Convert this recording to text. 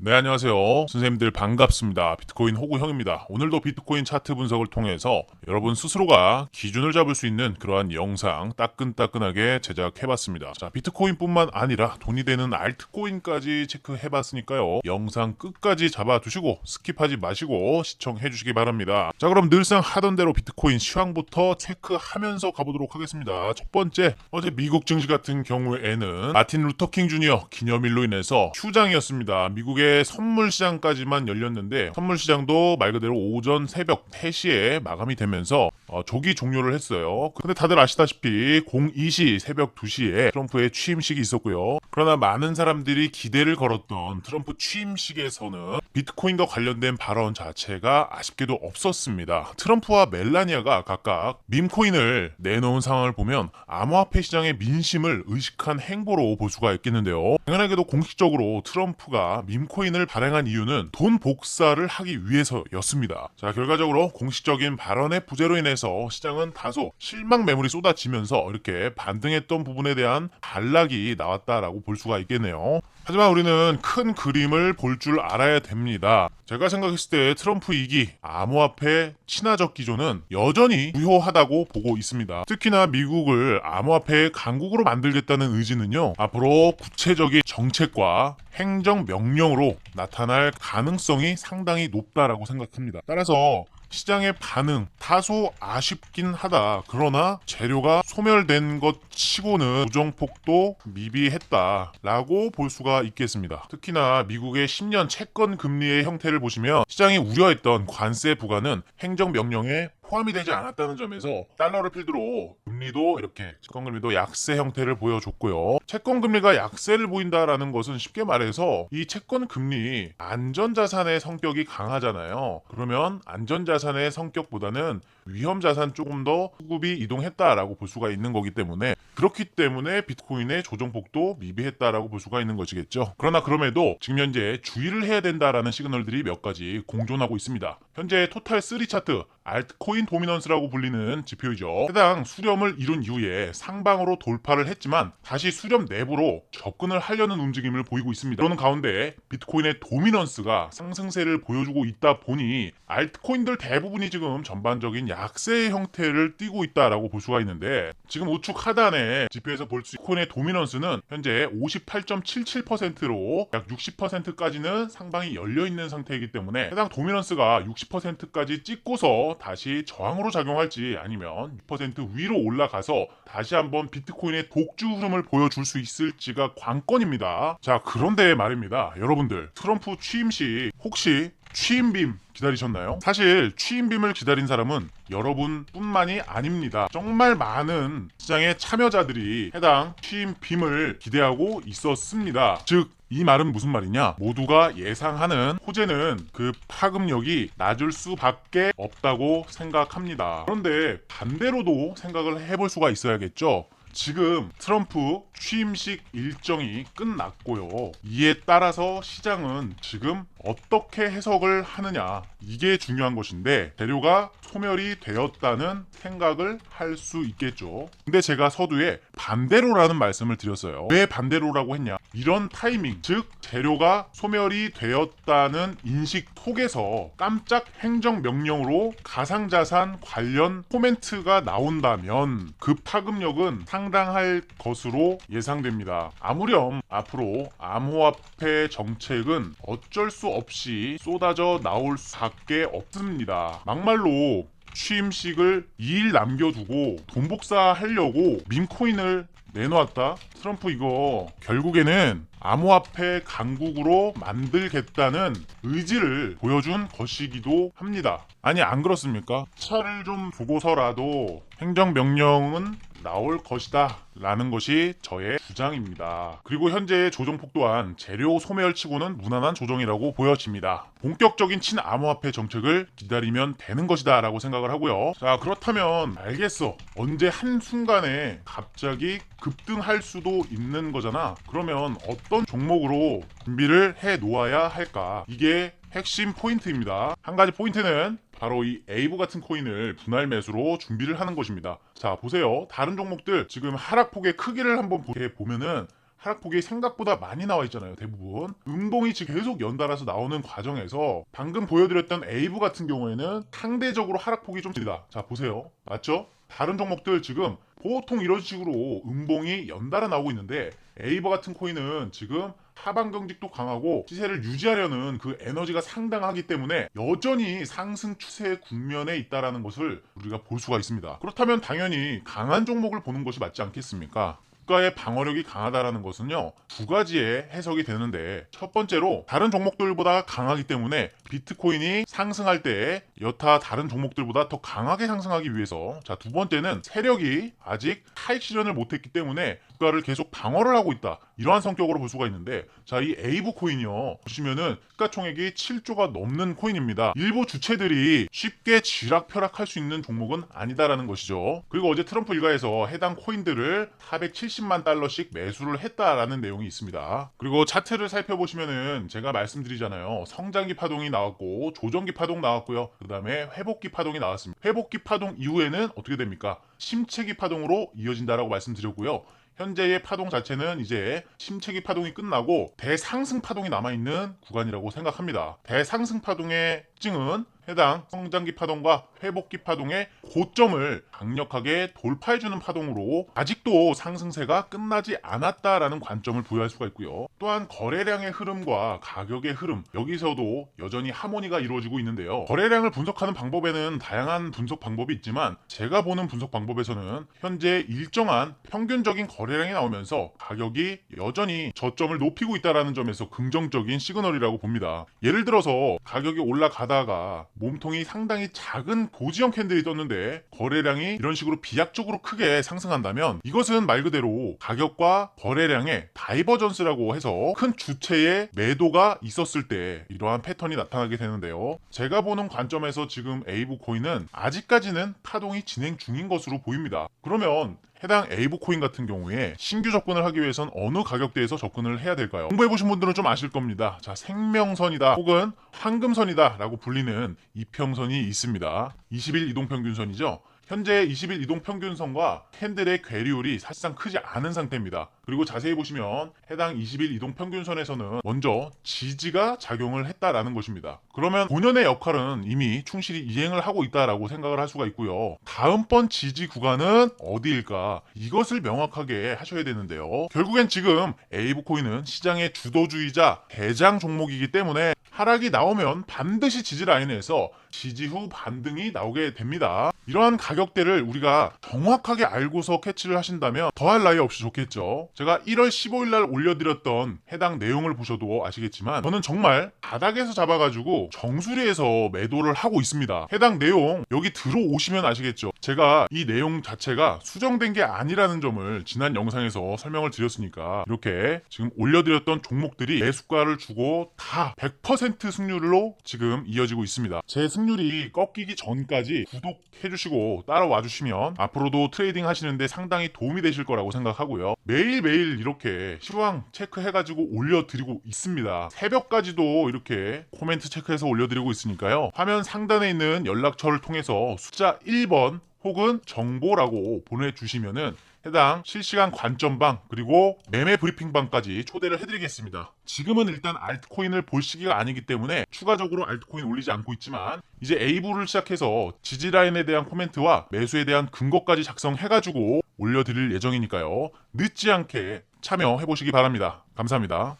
네, 안녕하세요. 선생님들 반갑습니다. 비트코인 호구형입니다. 오늘도 비트코인 차트 분석을 통해서 여러분 스스로가 기준을 잡을 수 있는 그러한 영상 따끈따끈하게 제작해봤습니다. 자, 비트코인뿐만 아니라 돈이 되는 알트코인까지 체크해봤으니까요. 영상 끝까지 잡아두시고 스킵하지 마시고 시청해주시기 바랍니다. 자, 그럼 늘상 하던 대로 비트코인 시황부터 체크하면서 가보도록 하겠습니다. 첫 번째, 어제 미국 증시 같은 경우에는 마틴 루터킹 주니어 기념일로 인해서 휴장이었습니다. 미국의 선물 시장까지만 열렸는데 선물 시장도 말 그대로 오전 새벽 3시에 마감이 되면서 조기 종료를 했어요. 근데 다들 아시다시피 02시 새벽 2시에 트럼프의 취임식이 있었고요. 그러나 많은 사람들이 기대를 걸었던 트럼프 취임식에서는 비트코인과 관련된 발언 자체가 아쉽게도 없었습니다. 트럼프와 멜라니아가 각각 밈코인을 내놓은 상황을 보면 암호화폐 시장의 민심을 의식한 행보로 볼 수가 있겠는데요. 당연하게도 공식적으로 트럼프가 밈코인을 발행한 이유는 돈 복사를 하기 위해서였습니다. 자, 결과적으로 공식적인 발언의 부재로 인해서 시장은 다소 실망 매물이 쏟아지면서 이렇게 반등했던 부분에 대한 반락이 나왔다라고 볼 수가 있겠네요. 하지만 우리는 큰 그림을 볼 줄 알아야 됩니다. 제가 생각했을 때 트럼프 2기 암호화폐 친화적 기조는 여전히 유효하다고 보고 있습니다. 특히나 미국을 암호화폐 강국으로 만들겠다는 의지는요, 앞으로 구체적인 정책과 행정 명령으로 나타날 가능성이 상당히 높다라고 생각합니다. 따라서 시장의 반응 다소 아쉽긴 하다. 그러나 재료가 소멸된 것 치고는 부정폭도 미비했다라고 볼 수가 있겠습니다. 특히나 미국의 10년 채권 금리의 형태를 보시면 시장이 우려했던 관세 부과는 행정명령에 포함이 되지 않았다는 점에서 달러를 필두로 금리도 이렇게 채권 금리도 약세 형태를 보여줬고요. 채권 금리가 약세를 보인다라는 것은 쉽게 말해서 이 채권 금리 안전자산의 성격이 강하잖아요. 그러면 안전자산의 성격보다는 위험자산 조금 더 수급이 이동했다라고 볼 수가 있는 거기 때문에 그렇기 때문에 비트코인의 조정폭도 미비했다라고 볼 수가 있는 것이겠죠. 그러나 그럼에도 지금 현재 주의를 해야 된다라는 시그널들이 몇 가지 공존하고 있습니다. 현재 토탈 3 차트 알트코인 도미넌스라고 불리는 지표이죠. 해당 수렴을 이룬 이후에 상방으로 돌파를 했지만 다시 수렴 내부로 접근을 하려는 움직임을 보이고 있습니다. 그러는 가운데 비트코인의 도미넌스가 상승세를 보여주고 있다 보니 알트코인들 대부분이 지금 전반적인 약세의 형태를 띠고 있다라고 볼 수가 있는데 지금 우측 하단에 지표에서 볼 수 있는 비트코인의 도미넌스는 현재 58.77%로 약 60%까지는 상방이 열려있는 상태이기 때문에 해당 도미넌스가 60%까지 찍고서 다시 저항으로 작용할지 아니면 6% 위로 올라가서 다시 한번 비트코인의 독주 흐름을 보여줄 수 있을지가 관건입니다. 자, 그런데 말입니다. 여러분들 트럼프 취임식 혹시 취임빔 기다리셨나요? 사실 취임빔을 기다린 사람은 여러분뿐만이 아닙니다. 정말 많은 시장의 참여자들이 해당 취임빔을 기대하고 있었습니다. 즉 이 말은 무슨 말이냐? 모두가 예상하는 호재는 그 파급력이 낮을 수밖에 없다고 생각합니다. 그런데 반대로도 생각을 해볼 수가 있어야겠죠. 지금 트럼프 취임식 일정이 끝났고요. 이에 따라서 시장은 지금 어떻게 해석을 하느냐, 이게 중요한 것인데 재료가 소멸이 되었다는 생각을 할 수 있겠죠. 근데 제가 서두에 반대로라는 말씀을 드렸어요. 왜 반대로라고 했냐? 이런 타이밍, 즉 재료가 소멸이 되었다는 인식 속에서 깜짝 행정명령으로 가상자산 관련 코멘트가 나온다면 그 파급력은 상당할 것으로 예상됩니다. 아무렴 앞으로 암호화폐 정책은 어쩔 수 없이 쏟아져 나올 수밖에 없습니다. 막말로 취임식을 2일 남겨두고 돈 복사하려고 밈코인을 내놓았다? 트럼프 이거 결국에는 암호화폐 강국으로 만들겠다는 의지를 보여준 것이기도 합니다. 아니, 안 그렇습니까? 차를 좀 두고서라도 행정명령은 나올 것이다 라는 것이 저의 주장입니다. 그리고 현재의 조정폭 또한 재료 소멸치고는 무난한 조정이라고 보여집니다. 본격적인 친암호화폐 정책을 기다리면 되는 것이다 라고 생각을 하고요. 자, 그렇다면 알겠어, 언제 한순간에 갑자기 급등할 수도 있는 거잖아. 그러면 어떤 종목으로 준비를 해 놓아야 할까? 이게 핵심 포인트입니다. 한 가지 포인트는 바로 이 에이브 같은 코인을 분할 매수로 준비를 하는 것입니다. 자, 보세요. 다른 종목들 지금 하락폭의 크기를 한번 보면은 하락폭이 생각보다 많이 나와 있잖아요. 대부분 음봉이 지금 계속 연달아서 나오는 과정에서 방금 보여드렸던 에이브 같은 경우에는 상대적으로 하락폭이 좀 길다. 자 보세요. 맞죠? 다른 종목들 지금 보통 이런 식으로 음봉이 연달아 나오고 있는데 에이버 같은 코인은 지금 하방 경직도 강하고 시세를 유지하려는 그 에너지가 상당하기 때문에 여전히 상승 추세 국면에 있다라는 것을 우리가 볼 수가 있습니다. 그렇다면 당연히 강한 종목을 보는 것이 맞지 않겠습니까? 국가의 방어력이 강하다라는 것은요, 두 가지의 해석이 되는데, 첫 번째로 다른 종목들보다 강하기 때문에 비트코인이 상승할 때 여타 다른 종목들보다 더 강하게 상승하기 위해서, 자, 두 번째는 세력이 아직 하익 실현을 못했기 때문에 국가를 계속 방어를 하고 있다, 이러한 성격으로 볼 수가 있는데, 자, 이 에이브 코인이요, 보시면은 시가총액이 7조가 넘는 코인입니다. 일부 주체들이 쉽게 지락펴락할 수 있는 종목은 아니다라는 것이죠. 그리고 어제 트럼프 일가에서 해당 코인들을 470만 달러씩 매수를 했다라는 내용이 있습니다. 그리고 차트를 살펴보시면은 제가 말씀드리잖아요. 성장기 파동이 나왔고 조정기 파동 나왔고요. 그 다음에 회복기 파동이 나왔습니다. 회복기 파동 이후에는 어떻게 됩니까? 심체기 파동으로 이어진다라고 말씀드렸고요. 현재의 파동 자체는 이제 심체기 파동이 끝나고 대상승 파동이 남아있는 구간이라고 생각합니다. 대상승 파동의 특징은 해당 성장기 파동과 회복기 파동의 고점을 강력하게 돌파해주는 파동으로 아직도 상승세가 끝나지 않았다라는 관점을 부여할 수가 있고요. 또한 거래량의 흐름과 가격의 흐름, 여기서도 여전히 하모니가 이루어지고 있는데요. 거래량을 분석하는 방법에는 다양한 분석 방법이 있지만 제가 보는 분석 방법에서는 현재 일정한 평균적인 거래량이 나오면서 가격이 여전히 저점을 높이고 있다는 점에서 긍정적인 시그널이라고 봅니다. 예를 들어서 가격이 올라가다가 몸통이 상당히 작은 고지형 캔들이 떴는데 거래량이 이런 식으로 비약적으로 크게 상승한다면 이것은 말 그대로 가격과 거래량의 다이버전스라고 해서 큰 주체의 매도가 있었을 때 이러한 패턴이 나타나게 되는데요. 제가 보는 관점에서 지금 에이브 코인은 아직까지는 파동이 진행 중인 것으로 보입니다. 그러면 해당 에이브 코인 같은 경우에 신규 접근을 하기 위해선 어느 가격대에서 접근을 해야 될까요? 공부해보신 분들은 좀 아실 겁니다. 자, 생명선이다 혹은 황금선이다 라고 불리는 이평선이 있습니다. 20일 이동평균선이죠. 현재 20일 이동평균선과 캔들의 괴리율이 사실상 크지 않은 상태입니다. 그리고 자세히 보시면 해당 20일 이동평균선에서는 먼저 지지가 작용을 했다라는 것입니다. 그러면 본연의 역할은 이미 충실히 이행을 하고 있다라고 생각을 할 수가 있고요. 다음번 지지 구간은 어디일까? 이것을 명확하게 하셔야 되는데요. 결국엔 지금 에이브 코인은 시장의 주도주의자 대장 종목이기 때문에 하락이 나오면 반드시 지지 라인에서 지지 후 반등이 나오게 됩니다. 이러한 가격대를 우리가 정확하게 알고서 캐치를 하신다면 더할 나위 없이 좋겠죠. 제가 1월 15일 날 올려드렸던 해당 내용을 보셔도 아시겠지만 저는 정말 바닥에서 잡아가지고 정수리에서 매도를 하고 있습니다. 해당 내용 여기 들어오시면 아시겠죠. 제가 이 내용 자체가 수정된 게 아니라는 점을 지난 영상에서 설명을 드렸으니까 이렇게 지금 올려드렸던 종목들이 매수가를 주고 다 100% 승률로 지금 이어지고 있습니다. 제 승률이 꺾이기 전까지 구독해주시고 따라와 주시면 앞으로도 트레이딩 하시는데 상당히 도움이 되실 거라고 생각하고요. 매일매일 이렇게 시황 체크해가지고 올려드리고 있습니다. 새벽까지도 이렇게 코멘트 체크해서 올려드리고 있으니까요. 화면 상단에 있는 연락처를 통해서 숫자 1번 혹은 정보라고 보내주시면은 해당 실시간 관점방 그리고 매매 브리핑방까지 초대를 해드리겠습니다. 지금은 일단 알트코인을 볼 시기가 아니기 때문에 추가적으로 알트코인 올리지 않고 있지만 이제 에이브를 시작해서 지지라인에 대한 코멘트와 매수에 대한 근거까지 작성해가지고 올려드릴 예정이니까요. 늦지 않게 참여해보시기 바랍니다. 감사합니다.